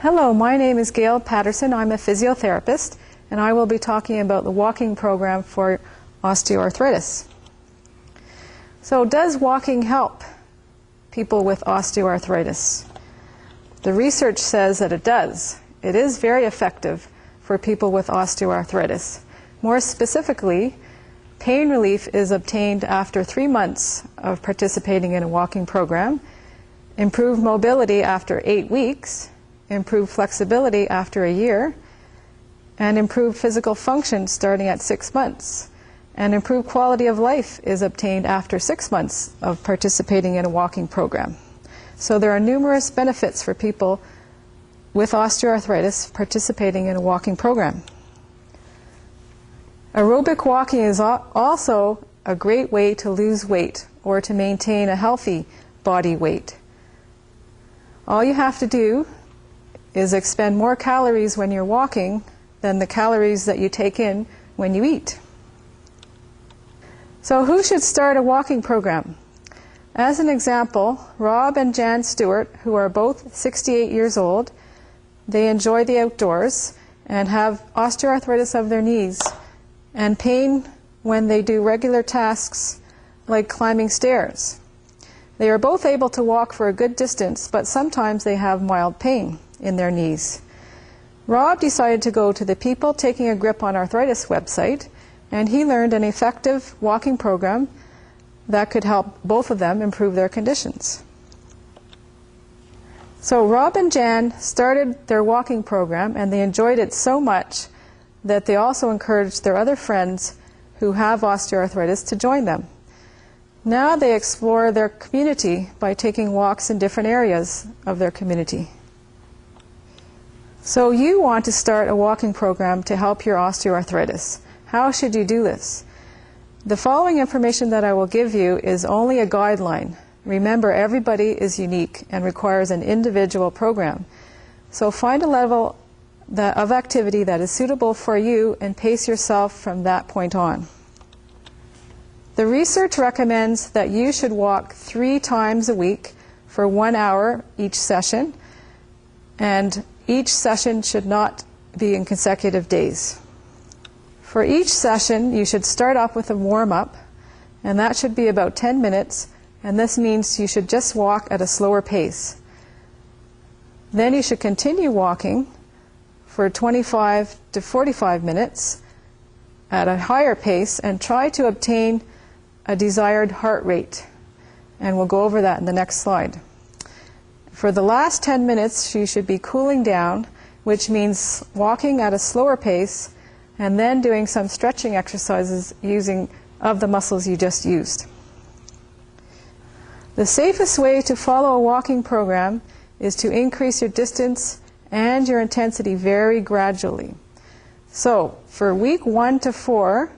Hello, my name is Gail Patterson. I'm a physiotherapist, and I will be talking about the walking program for osteoarthritis. So, does walking help people with osteoarthritis? The research says that it does. It is very effective for people with osteoarthritis. More specifically, pain relief is obtained after 3 months of participating in a walking program, improved mobility after 8 weeks, improved flexibility after a year, and improved physical function starting at 6 months. And improved quality of life is obtained after 6 months of participating in a walking program. So there are numerous benefits for people with osteoarthritis participating in a walking program. Aerobic walking is also a great way to lose weight or to maintain a healthy body weight. All you have to do is expend more calories when you're walking than the calories that you take in when you eat. So who should start a walking program? As an example, Rob and Jan Stewart, who are both 68 years old, they enjoy the outdoors and have osteoarthritis of their knees and pain when they do regular tasks like climbing stairs. They are both able to walk for a good distance, but sometimes they have mild pain in their knees. Rob decided to go to the People Taking a Grip on Arthritis website, and he learned an effective walking program that could help both of them improve their conditions. So Rob and Jan started their walking program, and they enjoyed it so much that they also encouraged their other friends who have osteoarthritis to join them. Now they explore their community by taking walks in different areas of their community. So you want to start a walking program to help your osteoarthritis. How should you do this? The following information that I will give you is only a guideline. Remember, everybody is unique and requires an individual program. So find a level of activity that is suitable for you and pace yourself from that point on. The research recommends that you should walk 3 times a week for 1 hour each session, and each session should not be in consecutive days. For each session, you should start off with a warm-up, and that should be about 10 minutes, and this means you should just walk at a slower pace. Then you should continue walking for 25 to 45 minutes at a higher pace and try to obtain a desired heart rate. And we'll go over that in the next slide. For the last 10 minutes, you should be cooling down, which means walking at a slower pace and then doing some stretching exercises of the muscles you just used. The safest way to follow a walking program is to increase your distance and your intensity very gradually. So for week 1 to 4,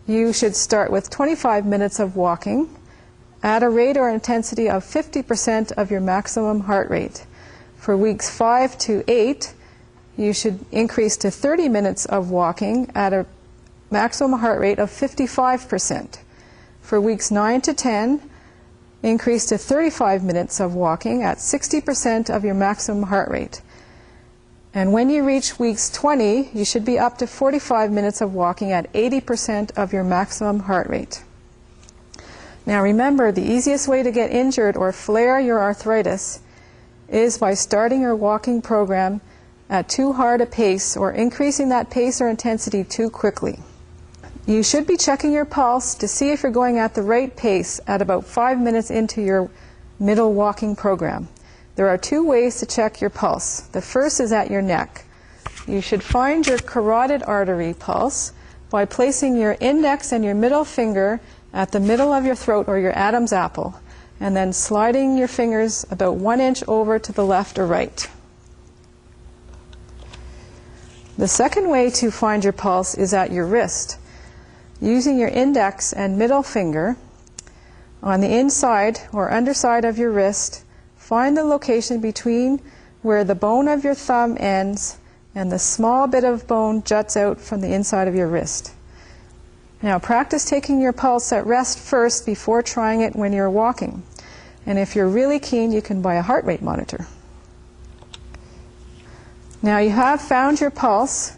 you should start with 25 minutes of walking at a rate or intensity of 50% of your maximum heart rate. For weeks 5 to 8, you should increase to 30 minutes of walking at a maximum heart rate of 55%. For weeks 9 to 10, increase to 35 minutes of walking at 60% of your maximum heart rate. And when you reach weeks 20, you should be up to 45 minutes of walking at 80% of your maximum heart rate. Now remember, the easiest way to get injured or flare your arthritis is by starting your walking program at too hard a pace or increasing that pace or intensity too quickly. You should be checking your pulse to see if you're going at the right pace at about 5 minutes into your middle walking program. There are 2 ways to check your pulse. The first is at your neck. You should find your carotid artery pulse by placing your index and your middle finger at the middle of your throat or your Adam's apple, and then sliding your fingers about 1 inch over to the left or right. The second way to find your pulse is at your wrist. Using your index and middle finger on the inside or underside of your wrist, find the location between where the bone of your thumb ends and the small bit of bone juts out from the inside of your wrist. Now practice taking your pulse at rest first before trying it when you're walking. And if you're really keen, you can buy a heart rate monitor. Now you have found your pulse.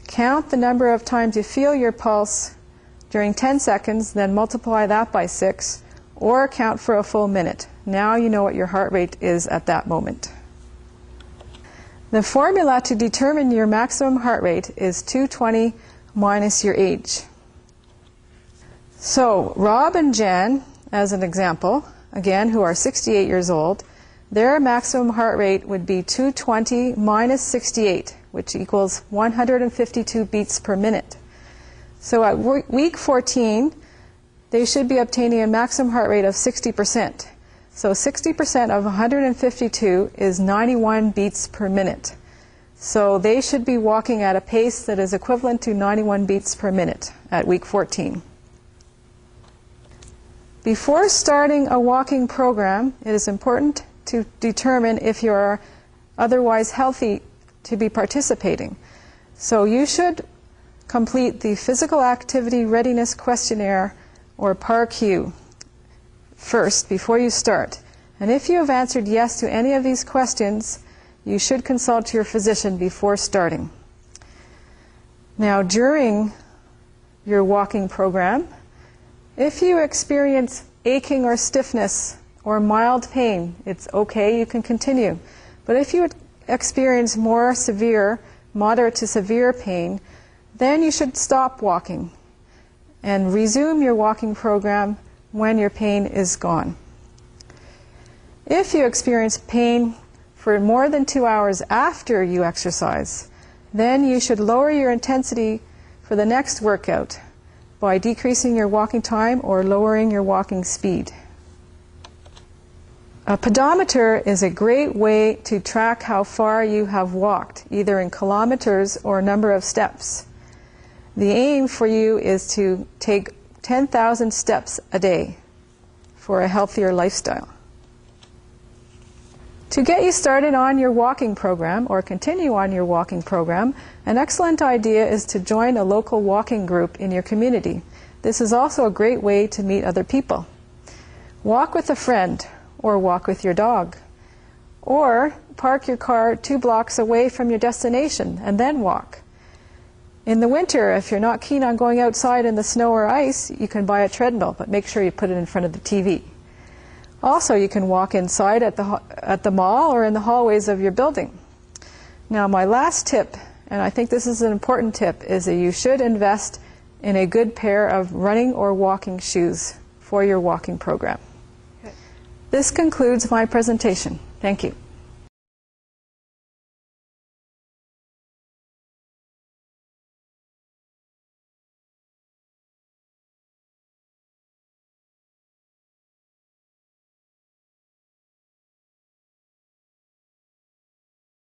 Count the number of times you feel your pulse during 10 seconds, then multiply that by 6, or count for a full minute. Now you know what your heart rate is at that moment. The formula to determine your maximum heart rate is 220 minus your age. So Rob and Jan, as an example, again, who are 68 years old, their maximum heart rate would be 220 minus 68, which equals 152 beats per minute. So at week 14, they should be obtaining a maximum heart rate of 60%. So 60% of 152 is 91 beats per minute. So they should be walking at a pace that is equivalent to 91 beats per minute at week 14. Before starting a walking program, it is important to determine if you are otherwise healthy to be participating. So you should complete the Physical Activity Readiness Questionnaire, or PAR-Q, first before you start. And if you have answered yes to any of these questions, you should consult your physician before starting. Now, during your walking program, if you experience aching or stiffness or mild pain, it's okay, you can continue. But if you experience more severe, moderate to severe pain, then you should stop walking and resume your walking program when your pain is gone. If you experience pain for more than 2 hours after you exercise, then you should lower your intensity for the next workout by decreasing your walking time or lowering your walking speed. A pedometer is a great way to track how far you have walked, either in kilometers or number of steps. The aim for you is to take 10,000 steps a day for a healthier lifestyle. To get you started on your walking program or continue on your walking program, an excellent idea is to join a local walking group in your community. This is also a great way to meet other people. Walk with a friend or walk with your dog. Or park your car 2 blocks away from your destination and then walk. In the winter, if you're not keen on going outside in the snow or ice, you can buy a treadmill, but make sure you put it in front of the TV. Also, you can walk inside at the mall or in the hallways of your building. Now, my last tip, and I think this is an important tip, is that you should invest in a good pair of running or walking shoes for your walking program. Okay. This concludes my presentation. Thank you.